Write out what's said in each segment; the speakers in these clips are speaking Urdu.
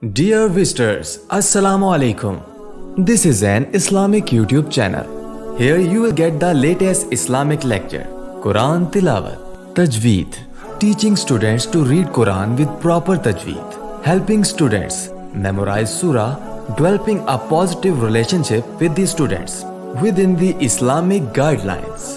Dear visitors, Assalamu alaikum. This is an Islamic YouTube channel. Here you will get the latest Islamic lecture, Quran Tilawat, Tajweed, teaching students to read Quran with proper Tajweed, helping students memorize Surah, developing a positive relationship with the students within the Islamic guidelines.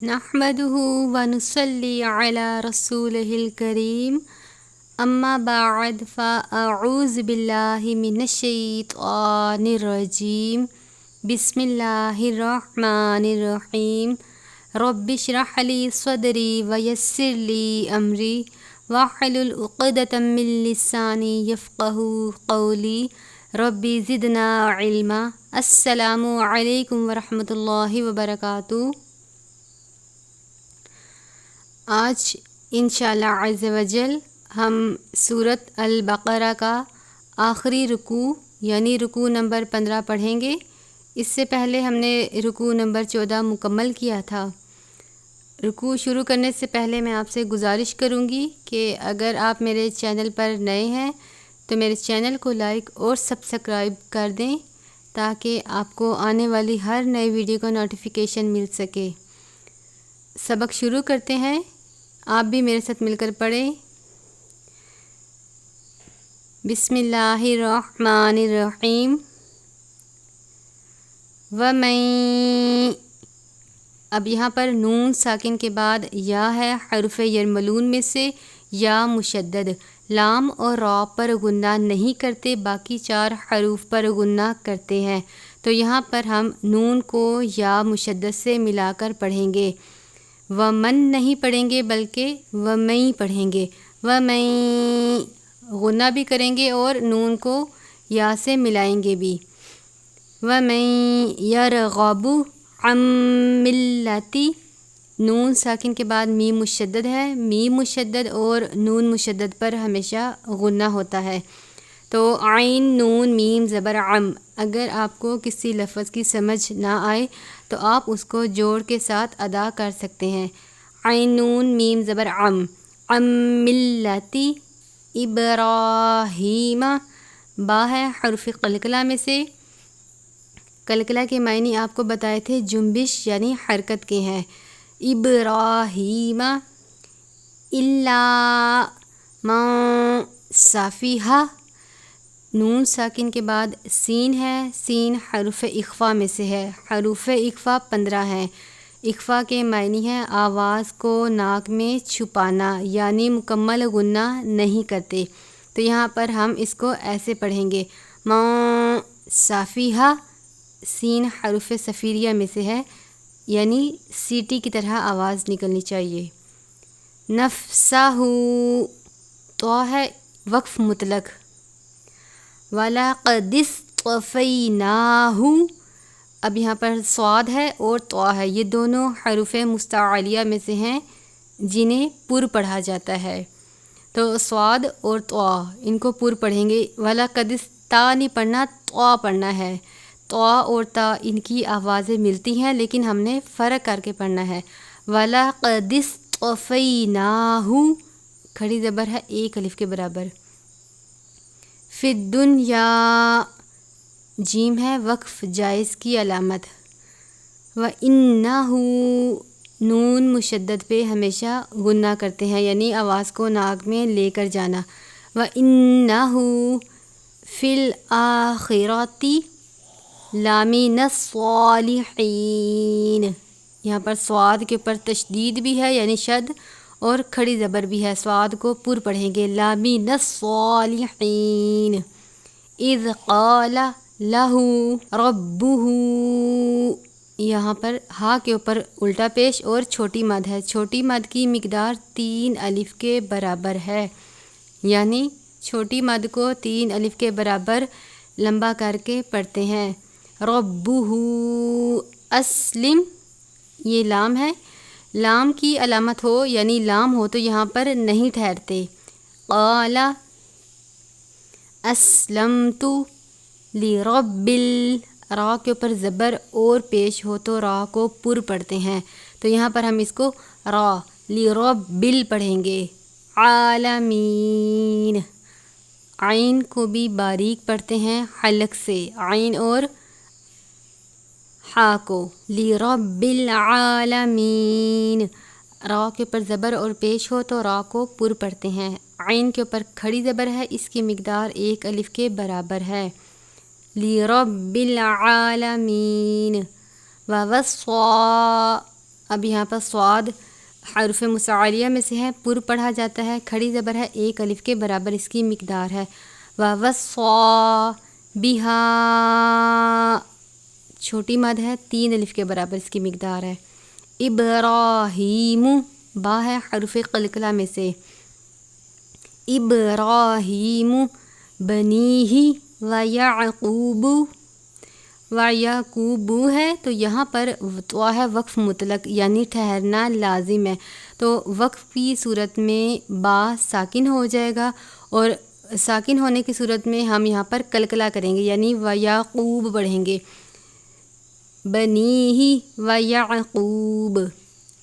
نحمده ونصلي على رسوله الكريم اما بعد فاعوذ بالله من الشيطان الرجيم بسم الله الرحمن الرحيم رب اشرح لي صدري ويسر لي امري واحلل عقدة من لساني يفقهوا قولي ربي زدنا علما. السلام علیکم ورحمۃ اللہ وبرکاتہ. آج انشاءاللہ عز وجل ہم سورۃ البقرہ کا آخری رکوع یعنی رکوع نمبر 15 پڑھیں گے. اس سے پہلے ہم نے رکوع نمبر 14 مکمل کیا تھا. رکوع شروع کرنے سے پہلے میں آپ سے گزارش کروں گی کہ اگر آپ میرے چینل پر نئے ہیں تو میرے چینل کو لائک اور سبسکرائب کر دیں تاکہ آپ کو آنے والی ہر نئی ویڈیو کا نوٹیفیکیشن مل سکے. سبق شروع کرتے ہیں. آپ بھی میرے ساتھ مل کر پڑھیں. بسم اللہ الرحمن الرحیم. وَمَن، اب یہاں پر نون ساکن کے بعد یا ہے حرف یرملون میں سے یا مشدد. لام اور را پر غنہ نہیں کرتے، باقی 4 حروف پر غنہ کرتے ہیں. تو یہاں پر ہم نون کو یا مشدد سے ملا کر پڑھیں گے. ومن نہیں پڑھیں گے بلکہ ومئی پڑھیں گے. ومئی غنہ بھی کریں گے اور نون کو یا سے ملائیں گے بھی. ومن یرغب عن ملتی، نون ساکن کے بعد میم مشدد ہے. میم مشدد اور نون مشدد پر ہمیشہ غنہ ہوتا ہے. تو عین نون میم زبر عم، اگر آپ کو کسی لفظ کی سمجھ نہ آئے تو آپ اس کو جوڑ کے ساتھ ادا کر سکتے ہیں. عین نون میم زبر عم. عم ملتی ابراہیم، با ہے حرف قلقلہ میں سے. قلقلہ کے معنی آپ کو بتائے تھے جنبش یعنی حرکت کے ہیں. ابراہیم الا من صافیہ، نون ساکن کے بعد سین ہے. سین حروف اخفا میں سے ہے. حروف اخفا 15 ہیں. اخفا کے معنی ہے آواز کو ناک میں چھپانا یعنی مکمل غنہ نہیں کرتے. تو یہاں پر ہم اس کو ایسے پڑھیں گے. ما صافیہ، سین حروف صفیریہ میں سے ہے یعنی سیٹی کی طرح آواز نکلنی چاہیے. نفسہ، تو ہے وقف مطلق. وَلَقَدِ اصْطَفَيْنَاهُ، اب یہاں پر صاد ہے اور طا ہے، یہ دونوں حروف مستعلیہ میں سے ہیں جنہیں پر پڑھا جاتا ہے. تو صاد اور طا ان کو پر پڑھیں گے. وَلَقَدِ تا نہیں پڑھنا، طا پڑھنا ہے. طا اور تا ان کی آوازیں ملتی ہیں لیکن ہم نے فرق کر کے پڑھنا ہے. وَلَقَدِ اصْطَفَيْنَاهُ، کھڑی زبر ہے ایک الف کے برابر. فی الدنیا، جیم ہے وقف جائز کی علامت. وَإِنَّهُ، نون مشدد پہ ہمیشہ غنہ کرتے ہیں یعنی آواز کو ناک میں لے کر جانا. وَإِنَّهُ فِي الْآخِرَةِ لَمِنَ الصَّالِحِينَ، یہاں پر صاد کے اوپر تشدید بھی ہے یعنی شد اور کھڑی زبر بھی ہے. صاد کو پر پڑھیں گے. لَمِنَ الصَّالِحِينَ اِذْ قَالَ لَهُ رَبُّهُ، یہاں پر ہا کے اوپر الٹا پیش اور چھوٹی مد ہے. چھوٹی مد کی مقدار 3 الف کے برابر ہے یعنی چھوٹی مد کو 3 الف کے برابر لمبا کر کے پڑھتے ہیں. رَبُّهُ اسلم، یہ لام ہے. لام کی علامت ہو یعنی لام ہو تو یہاں پر نہیں ٹھہرتے. قال اسلمت لرب را کے اوپر زبر اور پیش ہو تو را کو پر پڑھتے ہیں. تو یہاں پر ہم اس کو را لربل پڑھیں گے، عالمین، عین کو بھی باریک پڑھتے ہیں حلق سے، عین اور ہا کو، لرب العالمین، را کے اوپر زبر اور پیش ہو تو را کو پر پڑھتے ہیں، عین کے اوپر کھڑی زبر ہے، اس کی مقدار 1 الف کے برابر ہے، لرب العالمین، ووصا، اب یہاں پر صاد حرف مصعلیہ میں سے ہے، پر پڑھا جاتا ہے، کھڑی زبر ہے، 1 الف کے برابر اس کی مقدار ہے، ووصا بہا، چھوٹی مد ہے، 3 الف کے برابر اس کی مقدار ہے، ابراہیم، با ہے حرف قلقلہ میں سے، ابراہیم، بنیہ ویعقوب، ویعقوب ہے تو یہاں پر تو ہے وقف مطلق یعنی ٹھہرنا لازم ہے، تو وقف کی صورت میں با ساکن ہو جائے گا، اور ساکن ہونے کی صورت میں ہم یہاں پر قلقلہ کریں گے یعنی ویعقوب پڑھیں گے، بنیہ ویعقوب،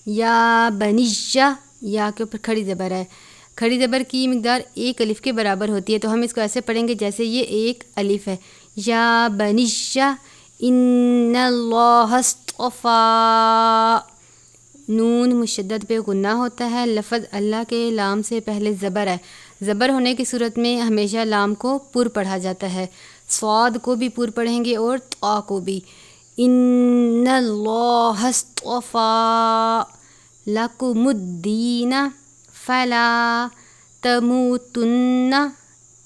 یا بنیہ، یا کے اوپر کھڑی زبر ہے، کھڑی زبر کی مقدار 1 الف کے برابر ہوتی ہے، تو ہم اس کو ایسے پڑھیں گے جیسے یہ 1 الف ہے، یا بنیہ ان اللہ اصطفیٰ، نون مشدد پہ غنہ ہوتا ہے، لفظ اللہ کے لام سے پہلے زبر ہے، زبر ہونے کی صورت میں ہمیشہ لام کو پر پڑھا جاتا ہے، صاد کو بھی پر پڑھیں گے اور طا کو بھی، ان اللہ اصطفیٰ لکم الدین فلا تموتن،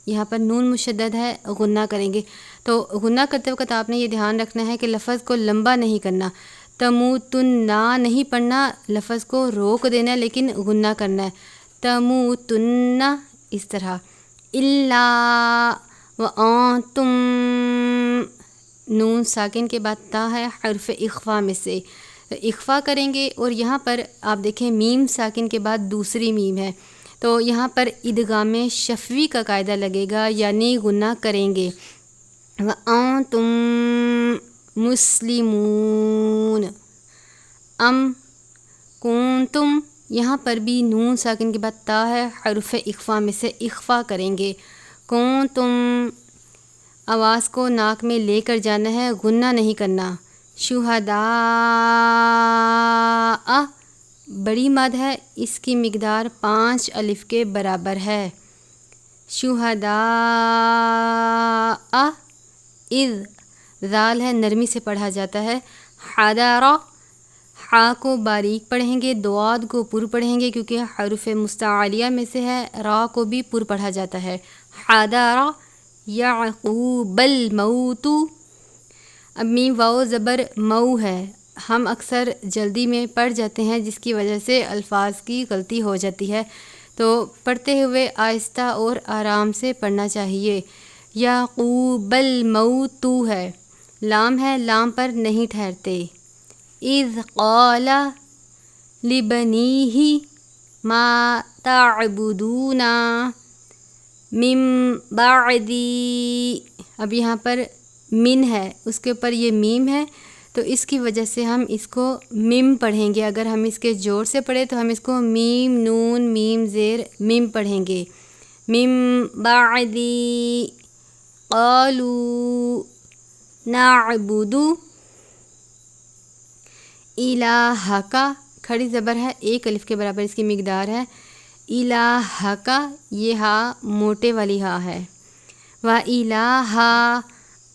یہاں پر نون مشدد ہے، غنہ کریں گے، تو غنہ کرتے وقت آپ نے یہ دھیان رکھنا ہے کہ لفظ کو لمبا نہیں کرنا، تموتن نہیں پڑھنا، لفظ کو روک دینا ہے لیکن غنہ کرنا ہے، تموتن اس طرح، الا وانتم، نون ساکن کے بعد تا ہے حرف اخفا میں سے، اخفا کریں گے، اور یہاں پر آپ دیکھیں میم ساکن کے بعد دوسری میم ہے، تو یہاں پر ادغام شفوی کا قاعدہ لگے گا یعنی غنہ کریں گے، وَأَنْتُمْ مُسْلِمُونَ، کنتم، یہاں پر بھی نون ساکن کے بعد تا ہے حرف اخفا میں سے، اخفا کریں گے، کنتم، آواز کو ناک میں لے کر جانا ہے، غنہ نہیں کرنا، شہداء، بڑی مد ہے، اس کی مقدار 5 الف کے برابر ہے، شہداء، اذ، ذال ہے نرمی سے پڑھا جاتا ہے، حضر، حا کو باریک پڑھیں گے، دواد کو پر پڑھیں گے کیونکہ حرف مستعلیہ میں سے ہے، را کو بھی پر پڑھا جاتا ہے، حضر یعقوب الموت، اب میم واو زبر مو ہے، ہم اکثر جلدی میں پڑھ جاتے ہیں جس کی وجہ سے الفاظ کی غلطی ہو جاتی ہے، تو پڑھتے ہوئے آہستہ اور آرام سے پڑھنا چاہیے، یعقوب الموت ہے، لام ہے، لام پر نہیں ٹھہرتے، اذ قال لبنیہ ما تعبدون من بعدی، اب یہاں پر من ہے، اس کے اوپر یہ میم ہے، تو اس کی وجہ سے ہم اس کو میم پڑھیں گے، اگر ہم اس کے جوڑ سے پڑھیں تو ہم اس کو میم نون میم زیر میم پڑھیں گے، من بعدی قالوا نعبد الہک، کھڑی زبر ہے، 1 الف کے برابر اس کی مقدار ہے، الہک، یہ ہا موٹے والی ہا ہے، وَإِلَٰهَ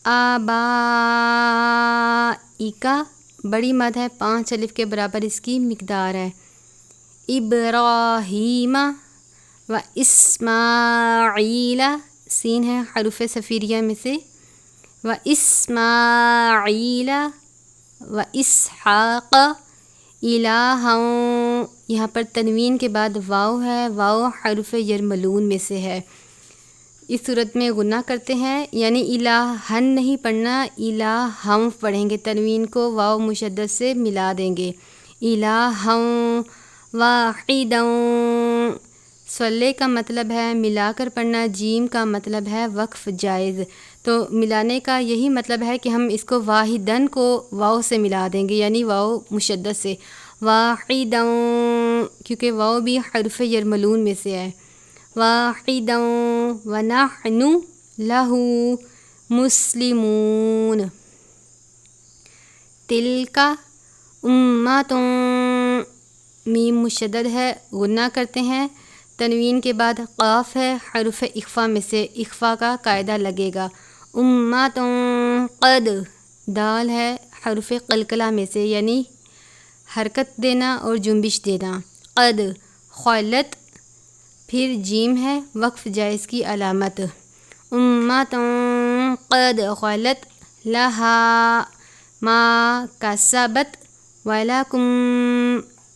آبائک، بڑی مد ہے، 5 الف کے برابر اس کی مقدار ہے، ابراہیم و اسماعیل، سین ہے حروف صفیریہ میں سے، و اسماعیل و اسحاق، الہا، یہاں پر تنوین کے بعد واو ہے، واو حرف یرملون میں سے ہے، اس صورت میں غنہ کرتے ہیں یعنی الہن نہیں پڑھنا، الہم پڑھیں گے، تنوین کو واو مشدد سے ملا دیں گے، الہم واحدا، صلے کا مطلب ہے ملا کر پڑھنا، جیم کا مطلب ہے وقف جائز، تو ملانے کا یہی مطلب ہے کہ ہم اس کو واحدن کو واو سے ملا دیں گے یعنی واو مشدد سے، واحدا کیونکہ واو بھی حرف یرملون میں سے ہے، واحدا ونحن لہ مسلمون، تلک امۃ، میم مشدد ہے غنہ کرتے ہیں، تنوین کے بعد قاف ہے حرف اخفا میں سے، اخفا کا قاعدہ لگے گا، امۃ قد، دال ہے حرف قلقلہ میں سے یعنی حرکت دینا اور جنبش دینا، قد خلت، پھر جیم ہے وقف جائز کی علامت، امۃ قد خلت لہا ما کسبت ولکم،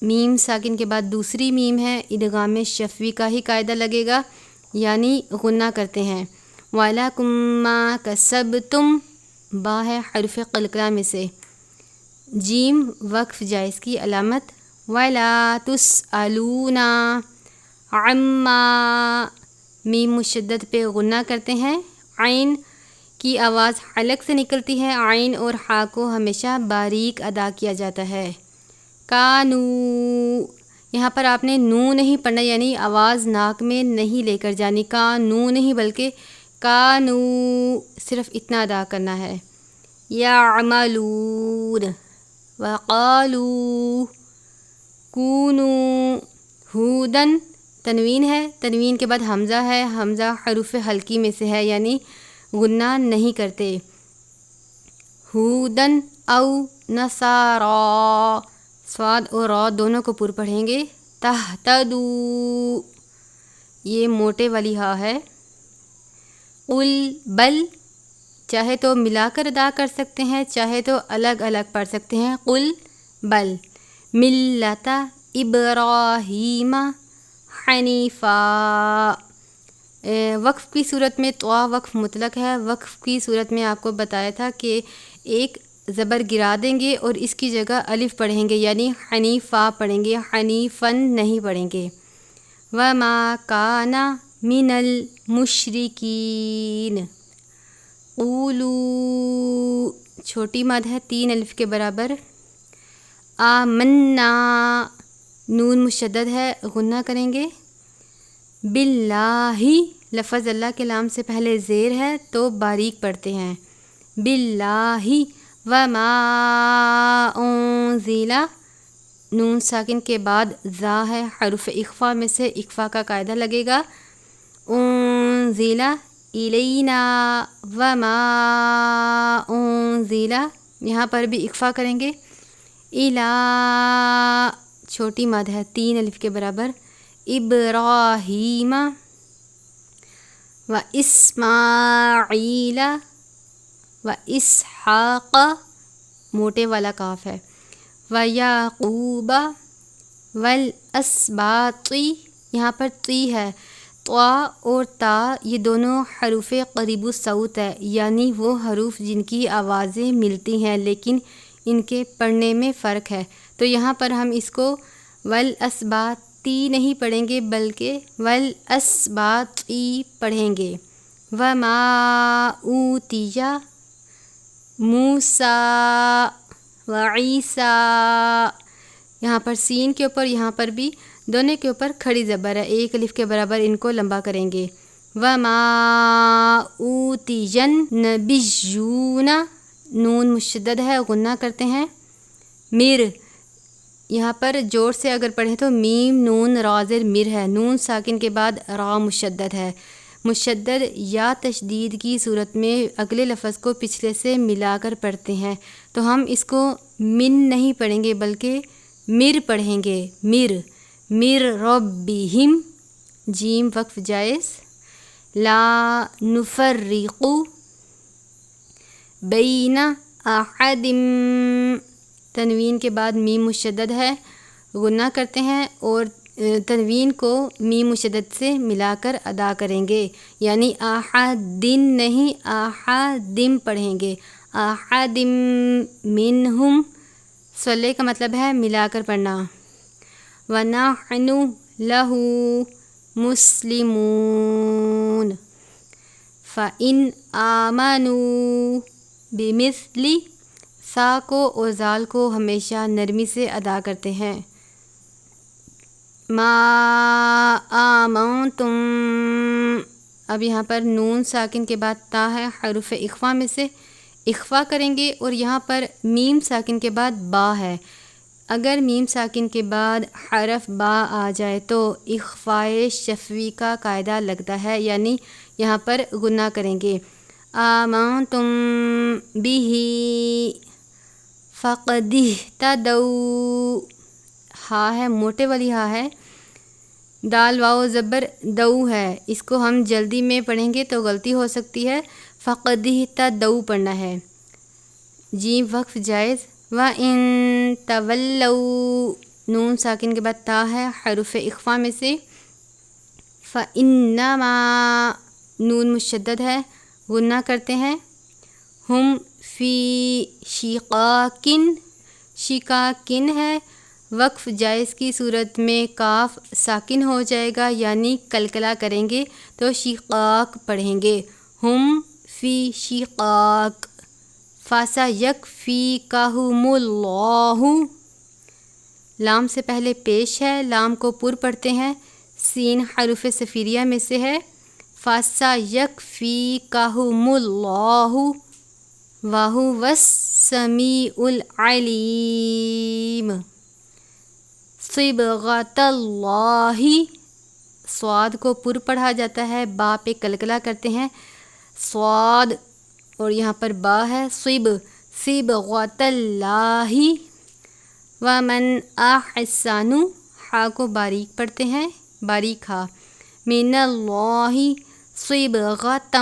میم ساکن کے بعد دوسری میم ہے، ادغام شفوی کا ہی قاعدہ لگے گا یعنی غنہ کرتے ہیں، وَلَكُمْ مَا كَسَبْتُمْ، با ہے حرف قلقلہ میں سے، جیم وقف جائز کی علامت، وَلَا تُسْأَلُونَ عَمَّا، میم مشدد پہ غنہ کرتے ہیں، عین کی آواز حلق سے نکلتی ہے، عین اور حا کو ہمیشہ باریک ادا کیا جاتا ہے، کانو، یہاں پر آپ نے نو نہیں پڑھنا یعنی آواز ناک میں نہیں لے کر جانی، کانو نہیں بلکہ کانو صرف اتنا ادا کرنا ہے، یعملون، وقالو کونو ہودن، تنوین ہے، تنوین کے بعد حمزہ ہے، حمزہ حروف حلقی میں سے ہے یعنی غنہ نہیں کرتے، ہودن او نصارا، صاد اور را دونوں کو پر پڑھیں گے، تہتدو، یہ موٹے والی ہا ہے، قل بل، چاہے تو ملا کر ادا کر سکتے ہیں، چاہے تو الگ الگ پڑھ سکتے ہیں، قل بل، ملت ابراہیم حنیفا، وقف کی صورت میں طوا وقف مطلق ہے، وقف کی صورت میں آپ کو بتایا تھا کہ ایک زبر گرا دیں گے اور اس کی جگہ الف پڑھیں گے یعنی حنیفا پڑھیں گے، حنیفن نہیں پڑھیں گے، وما کان من المشرکین، قولو، چھوٹی مد ہے 3 الف کے برابر، آمنا، نون مشدد ہے غنہ کریں گے، باللہ، لفظ اللہ کے لام سے پہلے زیر ہے تو باریک پڑھتے ہیں، باللہ، وما انزل، نون ساکن کے بعد زا ہے حرف اخفا میں سے، اخفا کا قاعدہ لگے گا، انزل الینا وما انزل، یہاں پر بھی اخفا کریں گے، الا، چھوٹی مد ہے 3 الف کے برابر، ابراہیم و اسماعیل و اسحاق، موٹے والا کاف ہے، و یعقوب والاسباط، یہاں پر تی ہے، طا اور تا یہ دونوں حروف قریب الصوت ہے یعنی وہ حروف جن کی آوازیں ملتی ہیں لیکن ان کے پڑھنے میں فرق ہے، تو یہاں پر ہم اس کو والاسباطی نہیں پڑھیں گے بلکہ والاسباطی پڑھیں گے، وما اوتی موسیٰ وعیسیٰ، یہاں پر سین کے اوپر یہاں پر بھی دونوں کے اوپر کھڑی زبر ہے، 1 الف کے برابر ان کو لمبا کریں گے، وما اوتی النبیون، نون مشدد ہے غنہ کرتے ہیں، مر، یہاں پر جوڑ سے اگر پڑھیں تو میم نون را زیر مر ہے، نون ساکن کے بعد را مشدد ہے، مشدد یا تشدید کی صورت میں اگلے لفظ کو پچھلے سے ملا کر پڑھتے ہیں، تو ہم اس کو من نہیں پڑھیں گے بلکہ مر پڑھیں گے، مر، مر ربہم، جیم وقف جائز، لا نفرق بین احد، تنوین کے بعد میم مشدد ہے غنہ کرتے ہیں اور تنوین کو میم مشدد سے ملا کر ادا کریں گے یعنی احدن نہیں احدم پڑھیں گے، احدم منہم، صلے کا مطلب ہے ملا کر پڑھنا، وَنَحْنُ لَهُ مُسْلِمُونَ، فَإِنْ آمَنُوا بِمِثْلِ، سا کو اور زال کو ہمیشہ نرمی سے ادا کرتے ہیں۔ ما آمنتم، اب یہاں پر نون ساکن کے بعد تا ہے، حروف اخفا میں سے اخفا کریں گے، اور یہاں پر میم ساکن کے بعد با ہے۔ اگر میم ساکن کے بعد حرف با آ جائے تو اخفائے شفوی کا قاعدہ لگتا ہے، یعنی یہاں پر غنہ کریں گے۔ آمنتم بہ فقد اہتدوا، ہا ہے موٹے والی ہا ہے، دال واو زبر دو ہے، اس کو ہم جلدی میں پڑھیں گے تو غلطی ہو سکتی ہے، فقد اہتدوا پڑھنا ہے۔ جیم وقف جائز۔ وَإِن تَوَلَّوْا، نون ساکن کے بعد تا ہے، حروف اخفا میں سے فَإِنَّمَا، نون مشدد ہے، غنہ کرتے ہیں۔ ہم فی شقاقن، شقاقن ہے، وقف جائز کی صورت میں کاف ساکن ہو جائے گا، یعنی کلکلا کریں گے تو شقاق پڑھیں گے۔ ہم فی شقاق، فَسَيَكْفِيكَهُمُ اللَّهُ، لام سے پہلے پیش ہے، لام کو پر پڑھتے ہیں، سین حروف صفیریہ میں سے ہے، فَسَيَكْفِيكَهُمُ اللَّهُ وَهُوَ السَّمِيعُ الْعَلِيمُ۔ صِبْغَةَ اللَّهِ، صاد کو پر پڑھا جاتا ہے، با پہ کلکلا کرتے ہیں، صاد اور یہاں پر با ہے، صبغۃ اللہ، ومن احسن، ہا کو باریک پڑھتے ہیں، باریک ہا، من اللہ صبغۃ،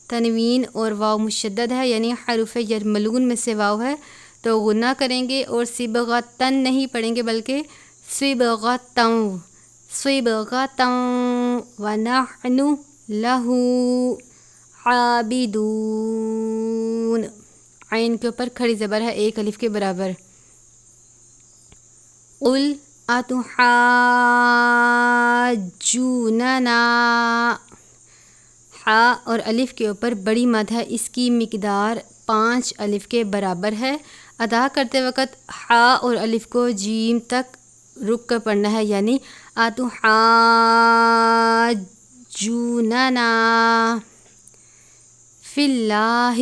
تنوین اور واو مشدد ہے، یعنی حروف یرملون میں سے واو ہے تو غنہ کریں گے، اور صبغۃن نہیں پڑھیں گے بلکہ صبغۃ، صبغۃ، ونحن لہ عابدون، عین کے اوپر کھڑی زبر ہے ایک الف کے برابر۔ قل اتحاجوننا، ہا اور الف کے اوپر بڑی مد ہے، اس کی مقدار 5 الف کے برابر ہے۔ ادا کرتے وقت ہا اور الف کو جیم تک رک کر پڑھنا ہے، یعنی اتحاجوننا فی اللہ،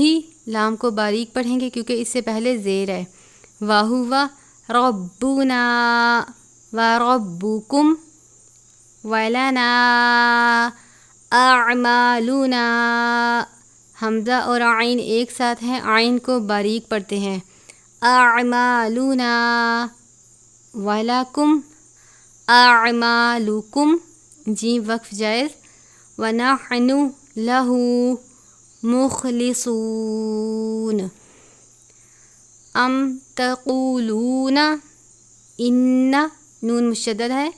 لام کو باریک پڑھیں گے کیونکہ اس سے پہلے زیر ہے، وَهُوَ رَبُّنَا وَرَبُّكُمْ وَلَنَا أَعْمَالُنَا، حمزہ اور عین ایک ساتھ ہیں، عین کو باریک پڑھتے ہیں، أَعْمَالُنَا وَلَكُمْ أَعْمَالُكُمْ، جی وقف جائز۔ وَنَحْنُ لَهُ مخلصون، ام تقولون، ان، نون مشدد ہے،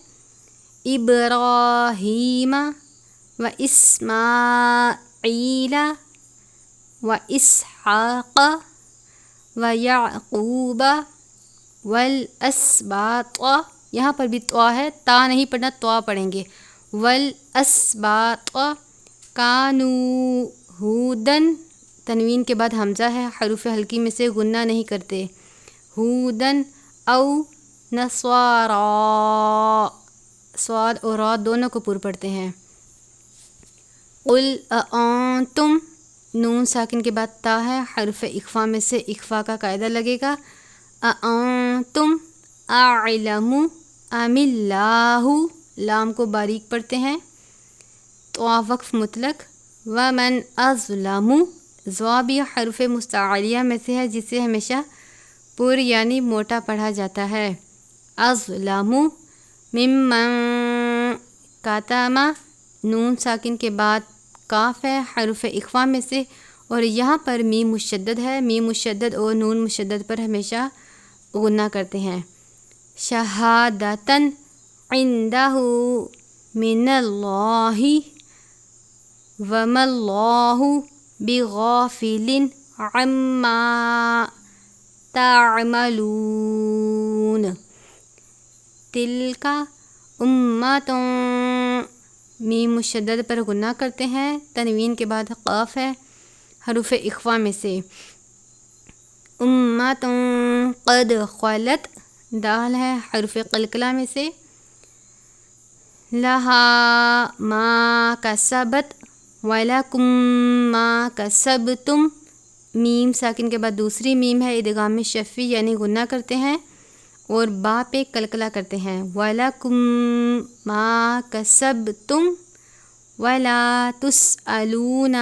ابراہیم و اسماعیل و اسحاق و یعقوب والاسباط، یہاں پر بھی طوا ہے، تا نہیں پڑھنا، طوا پڑھیں گے، والاسباط کانوا ہودن، تنوین کے بعد حمزہ ہے، حروف حلقی میں سے غنہ نہیں کرتے، ہودن او نصارا، صاد اور را دونوں کو پر پڑھتے ہیں۔ قل اانتم، نون ساکن کے بعد تا ہے، حرف اخفا میں سے اخفا کا قاعدہ لگے گا، اانتم اعلم ام اللہ، لام کو باریک پڑھتے ہیں، تو وقف مطلق، ومن اظلم، ضا بھی حرف مستعلیہ میں سے ہے جسے ہمیشہ پر یعنی موٹا پڑھا جاتا ہے، اظلم ممن کتم، نون ساکن کے بعد کاف ہے، حرف اخفا میں سے، اور یہاں پر میم مشدد ہے، میم مشدد اور نون مشدد پر ہمیشہ غنہ کرتے ہیں، شہادتن عندہ من اللہ وما اللہ بغافل عما تعملون، تلک امۃ، میم مشدد پر غنہ کرتے ہیں، تنوین کے بعد قاف ہے، حروف اخفا میں سے، امۃ قد خلت، دال ہے حرف قلقلہ میں سے، لہا ما کسبت ولکم ما کسبتم، میم ساکن کے بعد دوسری میم ہے، ادغام شفی یعنی غنہ کرتے ہیں اور با پہ قلقلہ کرتے ہیں، وَلَكُمْ مَا كَسَبْتُمْ وَلَا تُسْأَلُونَ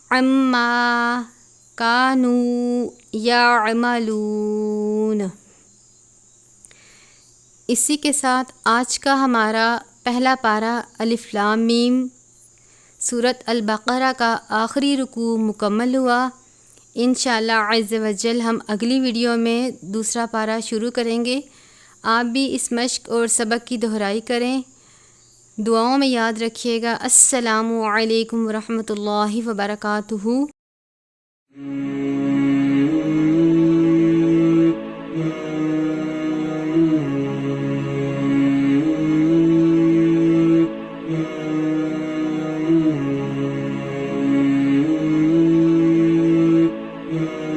عَمَّا كَانُوا يَعْمَلُونَ۔ اسی کے ساتھ آج کا ہمارا پہلا پارہ الف لام میم سورۃ البقرہ کا آخری رکوع مکمل ہوا۔ انشاءاللہ عز و جل ہم اگلی ویڈیو میں دوسرا پارہ شروع کریں گے۔ آپ بھی اس مشق اور سبق کی دہرائی کریں، دعاؤں میں یاد رکھیے گا۔ السلام علیکم ورحمۃ اللہ وبرکاتہ۔ Yeah.